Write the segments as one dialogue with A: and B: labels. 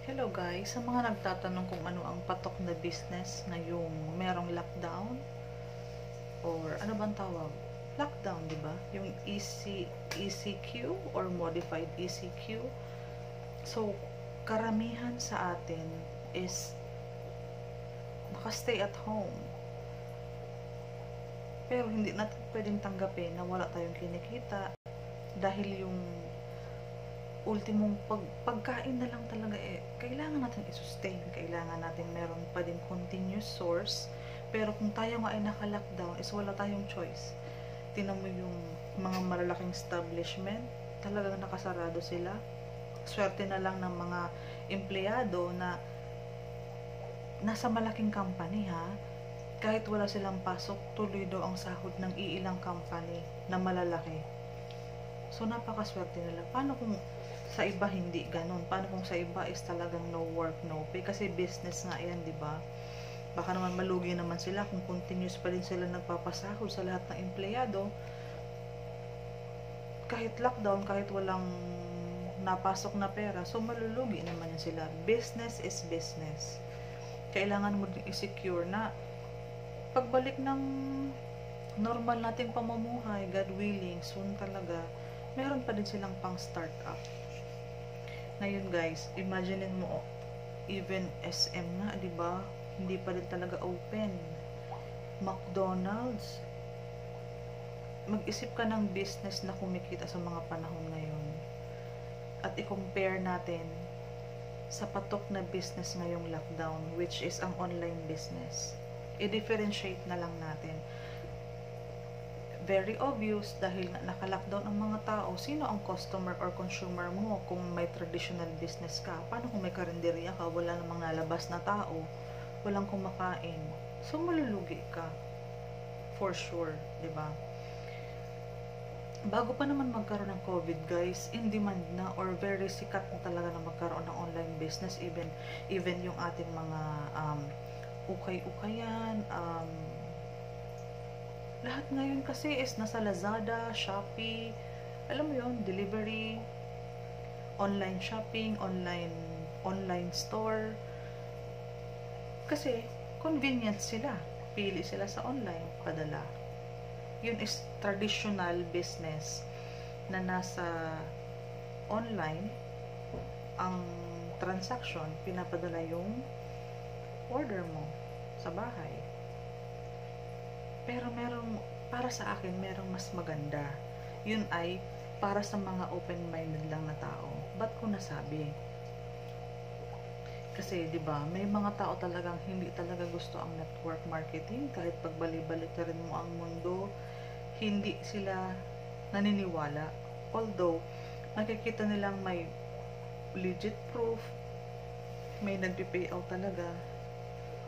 A: Hello guys, sa mga nagtatanong kung ano ang patok na business ngayong merong lockdown or ano bang tawag? Lockdown, di ba? Yung ECQ or modified ECQ. So, karamihan sa atin is naka-stay at home. Pero hindi natin pwedeng tanggapin na wala tayong kinikita dahil yung ultimong pagkain na lang talaga kailangan natin i-sustain, kailangan natin meron pa din continuous source. Pero kung tayo nga ay naka-lockdown is wala tayong choice. Tingnan mo yung mga malalaking establishment, talagang nakasarado sila. Swerte na lang ng mga empleyado na nasa malaking company ha, kahit wala silang pasok, tuloy daw ang sahod ng iilang company na malalaki. So, napakaswerte nila. Paano kung sa iba hindi ganun? Paano kung sa iba is talagang no work, no pay? Kasi business nga yan, di ba? Baka naman malugi naman sila kung continuous pa rin sila nagpapasahod sa lahat ng empleyado. Kahit lockdown, kahit walang napasok na pera, so malulugi naman yan sila. Business is business. Kailangan mo din i-secure na pagbalik ng normal nating pamumuhay, God willing, soon talaga, meron pa din silang pang start up. Ngayon guys, imaginein mo, even SM nga, di ba? Hindi pa rin talaga open. McDonald's, mag-isip ka ng business na kumikita sa mga panahon ngayon. At i-compare natin sa patok na business ngayong lockdown, which is ang online business. I-differentiate na lang natin. Very obvious dahil naka-lockdown ang mga tao, sino ang customer or consumer mo kung may traditional business ka? Paano kung may karinderya ka, wala namang nalabas na tao, walang kumakain? So, malulugi ka. For sure, di ba? Bago pa naman magkaroon ng COVID, guys, in demand na or very sikat na talaga na magkaroon ng online business, even yung ating mga ukay-ukayan, lahat ngayon kasi is nasa Lazada, Shopee, alam mo yun, delivery, online shopping, online store. Kasi convenient sila. Pili sila sa online, padala. Yun is traditional business na nasa online ang transaction, pinapadala yung order mo sa bahay. Pero para sa akin, merong mas maganda. Yun ay para sa mga open-minded lang na tao. Ba't ko nasabi? Kasi, di ba, may mga tao talagang hindi talaga gusto ang network marketing. Kahit pagbali-balitarin mo ang mundo, hindi sila naniniwala. Although, nakikita nilang may legit proof, may nagpi-pay out talaga.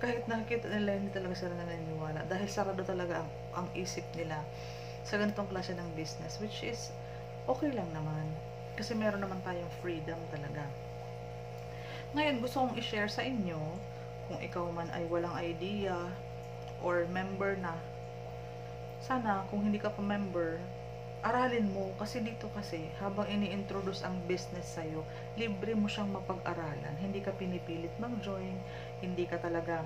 A: Kahit nakikita nila, hindi talaga sila naniniwala dahil sarado talaga ang isip nila sa ganitong klase ng business, which is okay lang naman kasi meron naman tayong freedom talaga. Ngayon, gusto kong i-share sa inyo kung ikaw man ay walang idea or member na, sana kung hindi ka pa member, aralin mo kasi dito kasi habang ini-introduce ang business sa'yo, libre mo siyang mapag-aralan. Hindi ka pinipilit mag-join, hindi ka talaga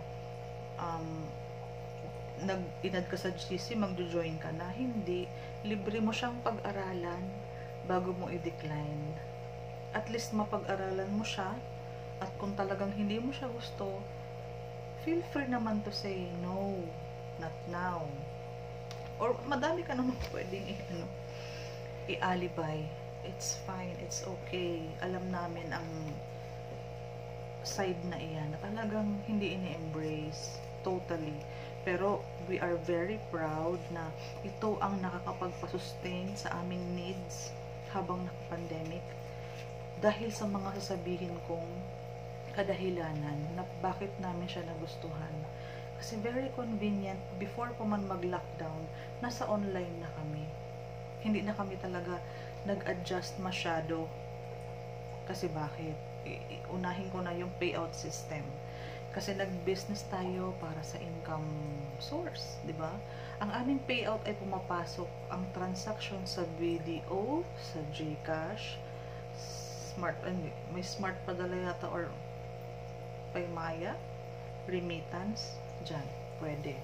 A: inad ka sa GC, mag-join ka na. Hindi. Libre mo siyang pag-aralan bago mo i-decline. At least mapag-aralan mo siya at kung talagang hindi mo siya gusto, feel free naman to say no, not now. Or madami ka naman pwedeng i-alibay. It's fine, it's okay. Alam namin ang side na iyan na talagang hindi ini-embrace totally. Pero we are very proud na ito ang nakakapagpasustain sa aming needs habang naka-pandemic dahil sa mga sasabihin kong kadahilanan na bakit namin siya nagustuhan. Kasi very convenient, before pa man mag-lockdown, nasa online na kami. Hindi na kami talaga nag-adjust masyado. Kasi bakit? Unahin ko na yung payout system. Kasi nag-business tayo para sa income source, di ba? Ang aming payout ay pumapasok ang transaction sa BDO, sa GCash, may smart padala yata or Paymaya, remittance, dyan, pwede.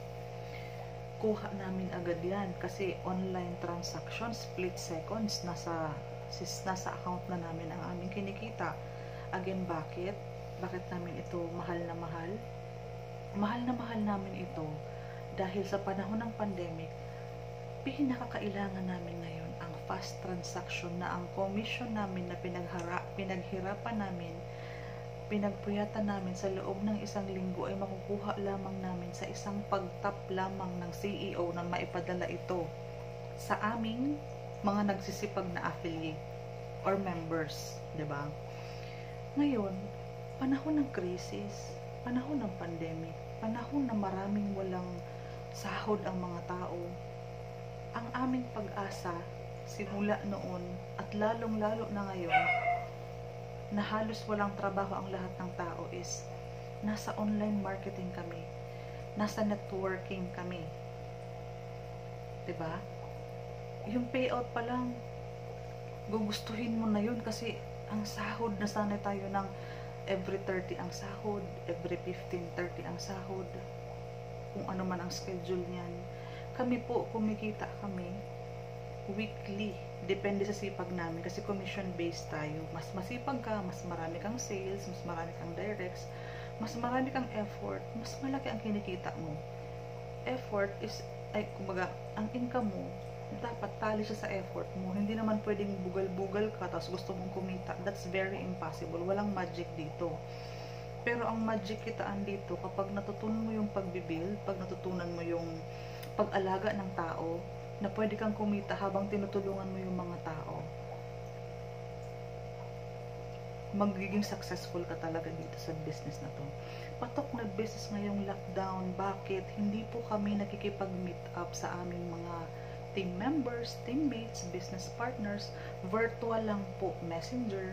A: Kuha namin agad yan kasi online transaction, split seconds, nasa account na namin ang aming kinikita. Again, bakit namin ito mahal na mahal? Mahal na mahal namin ito dahil sa panahon ng pandemic, pinakakailangan namin ngayon ang fast transaction na ang commission namin na pinaghirapan namin, pinagpuyatan namin sa loob ng isang linggo ay makukuha lamang namin sa isang pagtap lamang ng CEO na maipadala ito sa aming mga nagsisipag na affiliate or members, 'di ba? Ngayon, panahon ng krisis, panahon ng pandemic, panahon na maraming walang sahod ang mga tao, ang aming pag-asa simula noon at lalong-lalo na ngayon na halos walang trabaho ang lahat ng tao is nasa online marketing kami, nasa networking kami, 'di ba? Yung payout pa lang gugustuhin mo na yun kasi ang sahod, nasanay tayo ng every 30 ang sahod, every 15-30 ang sahod, kung ano man ang schedule niyan. Kami po, kumikita kami weekly, depende sa sipag namin kasi commission based tayo. Mas masipag ka, mas marami kang sales, mas marami kang directs, mas marami kang effort, mas malaki ang kinikita mo. Effort is, kumbaga, ang income mo dapat tali siya sa effort mo. Hindi naman pwedeng bugal-bugal ka tapos gusto mong kumita. That's very impossible. Walang magic dito. Pero ang magic kitaan dito kapag natutunan mo yung pagbibuild, pag natutunan mo yung pag-alaga ng tao, na pwede kang kumita habang tinutulungan mo yung mga tao, magiging successful ka talaga dito sa business na to. Patok na business ngayong lockdown. Bakit? Hindi po kami nakikipag-meet up sa aming mga team members, teammates, business partners. Virtual lang po. Messenger,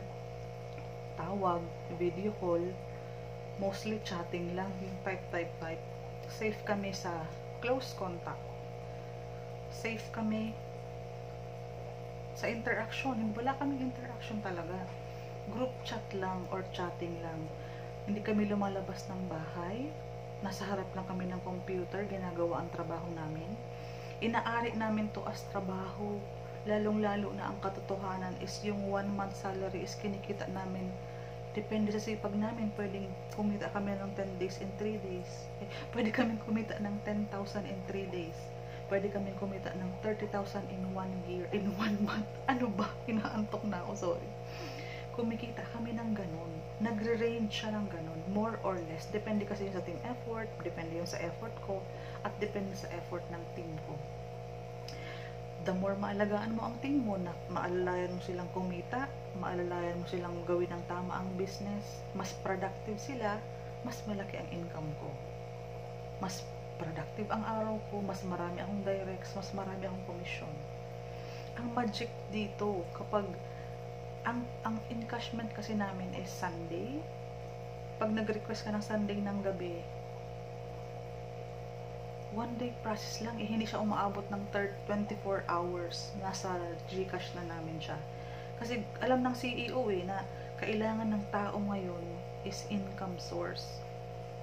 A: tawag, video call, mostly chatting lang, yung type. Safe kami sa close contact. Safe kami sa interaction. Wala kaming interaction talaga. Group chat lang or chatting lang. Hindi kami lumalabas ng bahay. Nasa harap lang kami ng computer, ginagawa ang trabaho namin. Inaari namin to as trabaho. Lalong-lalo na ang katotohanan is yung 1 month salary is kinikita namin. Depende sa sipag namin. Pwedeng kumita kami ng 10 days in 3 days. Pwede kami kumita ng 10,000 in 3 days. Pwede kami kumita ng 30,000 in 1 year, in 1 month. Ano ba? Inaantok na ako, sorry. Kumikita kami ng ganun. Nagre-range siya ng ganun. More or less. Depende kasi sa team effort, depende yung sa effort ko, at depende sa effort ng team ko. The more maalagaan mo ang team mo, na maalalayan mo silang kumita, maalalayan mo silang gawin ng tama ang business, mas productive sila, mas malaki ang income ko. Mas productive ang araw ko, mas marami akong directs, mas marami akong commission. Ang magic dito, kapag ang encashment kasi namin is Sunday. Pag nag-request ka ng Sunday ng gabi, 1 day process lang, hindi siya umaabot ng 24 hours. Nasa GCash na namin siya. Kasi alam ng CEO na kailangan ng tao ngayon is income source.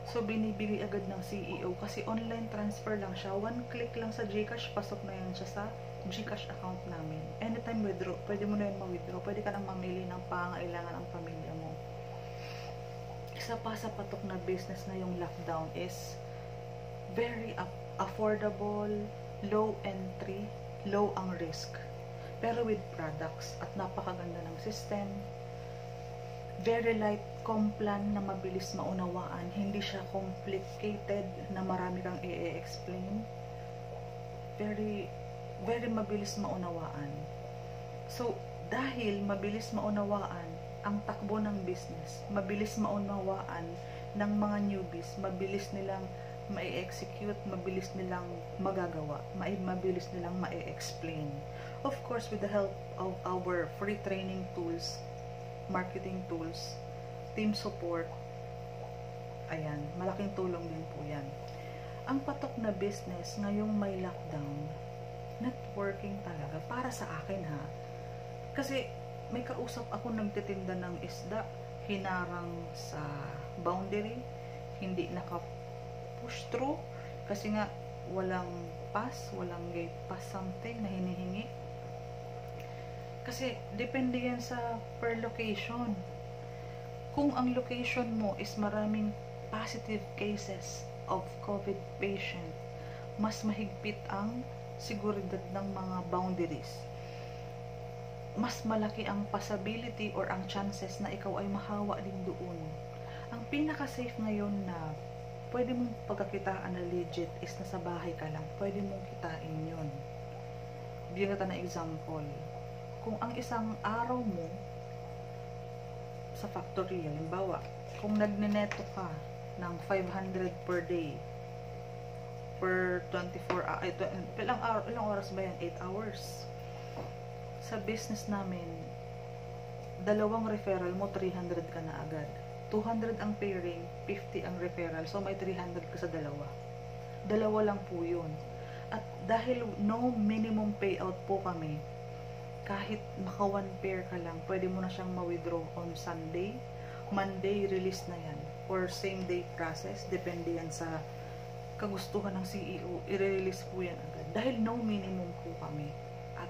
A: So binibigay agad ng CEO kasi online transfer lang siya. 1 click lang sa GCash, pasok na yan siya sa GCash account namin. Anytime withdraw, pwede mo na yun ma-withdraw. Pwede ka nang mamili ng pangailangan ng pamilya mo. Isa pa sa patok na business na yung lockdown is very affordable, low entry, low ang risk. Pero with products at napakaganda ng system. Very light complan na mabilis maunawaan. Hindi siya complicated na marami kang i-explain. Very mabilis maunawaan. So, dahil mabilis maunawaan ang takbo ng business, mabilis maunawaan ng mga newbies, mabilis nilang ma-execute, mabilis nilang magagawa, mabilis nilang ma-explain. Of course, with the help of our free training tools, marketing tools, team support, ayan, malaking tulong din po yan. Ang patok na business ngayong may lockdown, networking talaga, para sa akin ha. Kasi may kausap ako nagtitinda ng isda, hinarang sa boundary, hindi naka-push through kasi nga walang pass, walang gate pass something na hinihingi. Kasi depende yan sa per location. Kung ang location mo is maraming positive cases of COVID patient, mas mahigpit ang seguridad ng mga boundaries. Mas malaki ang possibility or ang chances na ikaw ay mahawa din doon. Ang pinaka-safe ngayon na pwede mong pagkakitaan na legit is nasa bahay ka lang. Pwede mong kitain yun. Bigyan kita na example. Kung ang isang araw mo sa factory, halimbawa, kung nagneneto ka ng 500 per day, per 24 ilang oras ba yan? 8 hours. Sa business namin, dalawang referral mo, 300 ka na agad. 200 ang pairing, 50 ang referral. So, may 300 ka sa dalawa. Dalawa lang po yun. At dahil no minimum payout po kami, kahit maka 1 pair ka lang, pwede mo na siyang ma-withdraw on Sunday. Monday, release na yan. Or same day process. Depende yan sa kagustuhan ng CEO. I-release po yan agad. Dahil no minimum po kami. At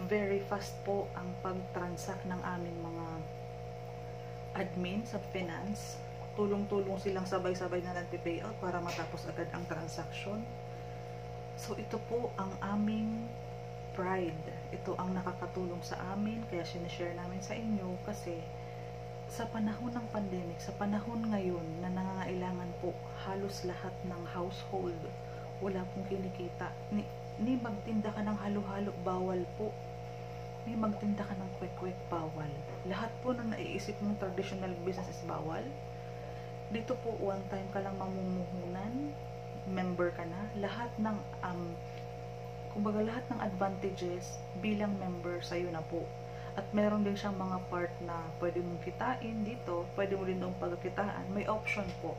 A: very fast po ang pag-transact ng aming mga admin sa finance. Tulong-tulong silang sabay-sabay na nagpe-payout para matapos agad ang transaction. So, ito po ang aming pride. Ito ang nakakatulong sa amin, kaya sinishare namin sa inyo kasi sa panahon ng pandemic, sa panahon ngayon na nangangailangan po halos lahat ng household, wala pong kinikita. Ni magtinda ka ng halo-halo, bawal po. Ni magtinda ka ng kwek-kwek, bawal. Lahat po ng naiisip mong traditional business is bawal. Dito po, one time ka lang mamumuhunan, member ka na. Lahat ng kumbaga lahat ng advantages bilang member sa'yo na po. At meron din siyang mga part na pwede mong kitain dito, pwede mo rin doon pagkitaan, may option po.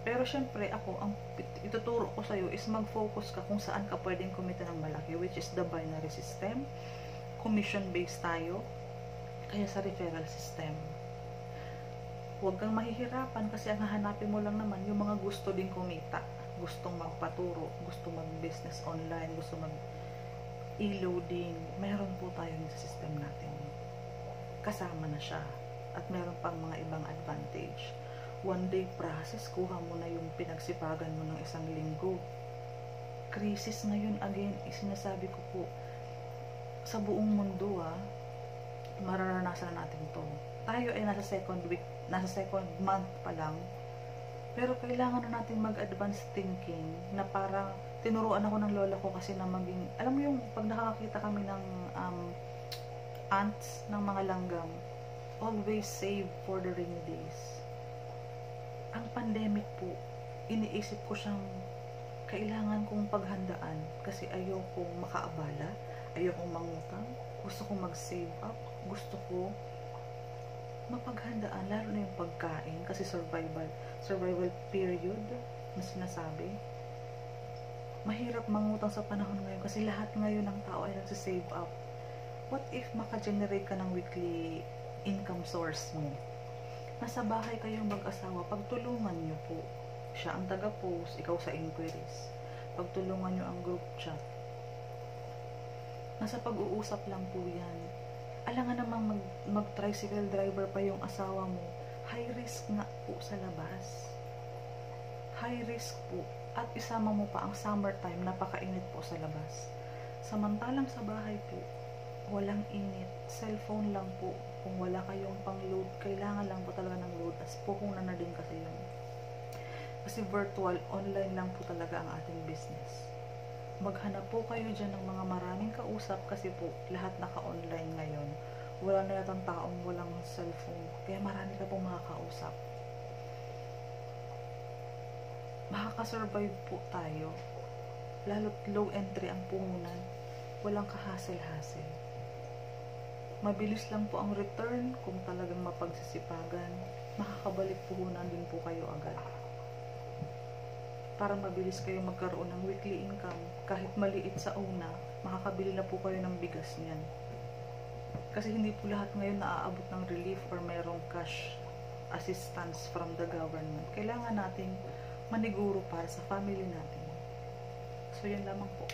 A: Pero syempre ako, ang ituturo ko sa'yo is mag-focus ka kung saan ka pwedeng kumita ng malaki, which is the binary system. Commission based tayo, kaya sa referral system. Huwag kang mahihirapan kasi ang hahanapin mo lang naman yung mga gusto din kumita. Gustong magpaturo, gusto mag-business online, gusto mag-e-loading, meron po tayo sa system natin. Kasama na siya. At meron pang mga ibang advantage. One day process, kuha mo na yung pinagsipagan mo ng isang linggo. Crisis ngayon, again, sinasabi ko po, sa buong mundo, mararanasan na natin to. Tayo ay nasa second week, nasa second month pa lang, pero kailangan na natin mag-advance thinking na parang tinuruan ako ng lola ko kasi na maging, alam mo yung pag nakakita kami ng ants ng mga langgam, always save for the rainy days. Ang pandemic po, iniisip ko siyang kailangan kong paghandaan kasi ayokong makaabala, ayokong mangutang, gusto kong mag-save up, gusto ko mapaghandaan, lalo na yung pagkain kasi survival period na sinasabi. Mahirap mangutang sa panahon ngayon kasi lahat ngayon ng tao ay nagsisave up. What if maka-generate ka ng weekly income source mo? Nasa bahay kayong mag-asawa, pagtulungan nyo po. Siya ang taga-post, ikaw sa inquiries. Pagtulungan nyo ang group chat. Nasa pag-uusap lang po yan. Alangan namang mag-tricycle driver pa yung asawa mo, high risk nga po sa labas. High risk po. At isama mo pa ang summertime, napakainit po sa labas. Samantalang sa bahay po, walang init. Cellphone lang po. Kung wala kayong pang-load, kailangan lang po talaga ng load. As po kung na din kasi yun. Kasi virtual, online lang po talaga ang ating business. Maghanap po kayo dyan ng mga maraming kausap kasi po lahat naka-online ngayon. Wala na yatang taong walang cellphone. Kaya marami ka pong makakausap. Makakasurvive po tayo. Lalo't low entry ang puhunan. Walang kahasel-hasel. Mabilis lang po ang return kung talagang mapagsisipagan. Makakabalik puhunan din po kayo agad. Para mabilis kayo magkaroon ng weekly income, kahit maliit sa una, makakabili na po kayo ng bigas niyan. Kasi hindi po lahat ngayon naaabot ng relief or merong cash assistance from the government. Kailangan nating maniguro para sa family natin. So, yun lamang po.